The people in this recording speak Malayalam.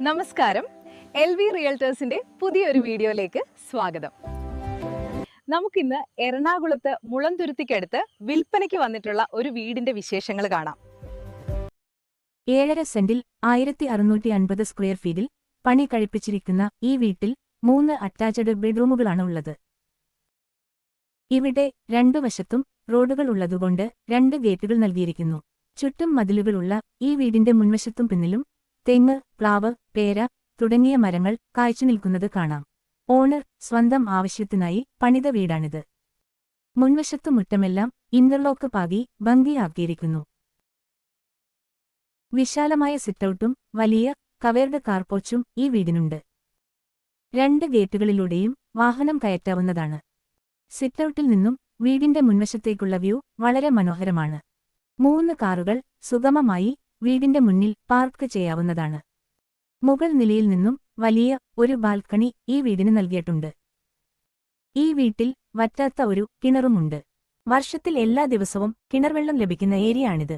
നമസ്കാരം, LV റിയൽറ്റേഴ്സിന്റെ പുതിയൊരു വീഡിയോയിലേക്ക് സ്വാഗതം. നമുക്കിന്ന് എറണാകുളത്ത് മുളന്തുരുത്തിക്കടുത്ത് വിൽപ്പനയ്ക്ക് വന്നിട്ടുള്ള ഒരു വീടിന്റെ വിശേഷങ്ങൾ കാണാം. 7.5 സെന്റിൽ 1650 സ്ക്വയർ ഫീറ്റിൽ പണി കഴിപ്പിച്ചിരിക്കുന്ന ഈ വീട്ടിൽ 3 അറ്റാച്ച്ഡ് ബെഡ്റൂമുകളാണ് ഉള്ളത്. ഇവിടെ രണ്ടു വശത്തും റോഡുകൾ ഉള്ളതുകൊണ്ട് 2 ഗേറ്റുകൾ നൽകിയിരിക്കുന്നു. ചുറ്റും മതിലുകളുള്ള ഈ വീടിന്റെ മുൻവശത്തും പിന്നിലും തെങ്ങ്, പ്ലാവ്, പേര തുടങ്ങിയ മരങ്ങൾ കായ്ച്ചുനിൽക്കുന്നത് കാണാം. ഓണർ സ്വന്തം ആവശ്യത്തിനായി പണിത വീടാണിത്. മുൻവശത്തു മുറ്റമെല്ലാം ഇന്റർലോക്ക് പാകി ഭംഗിയാക്കിയിരിക്കുന്നു. വിശാലമായ സിറ്റൌട്ടും വലിയ കവേർഡ് കാർപോർച്ചും ഈ വീടിനുണ്ട്. 2 ഗേറ്റുകളിലൂടെയും വാഹനം കയറ്റാവുന്നതാണ്. സിറ്റൌട്ടിൽ നിന്നും വീടിന്റെ മുൻവശത്തേക്കുള്ള വ്യൂ വളരെ മനോഹരമാണ്. 3 കാറുകൾ സുഗമമായി വീടിന്റെ മുന്നിൽ പാർക്ക് ചെയ്യാവുന്നതാണ്. മുകൾ നിലയിൽ നിന്നും വലിയ ഒരു ബാൽക്കണി ഈ വീടിന് നൽകിയിട്ടുണ്ട്. ഈ വീട്ടിൽ വറ്റാത്ത ഒരു കിണറുമുണ്ട്. വർഷത്തിൽ എല്ലാ ദിവസവും കിണർവെള്ളം ലഭിക്കുന്ന ഏരിയയാണിത്.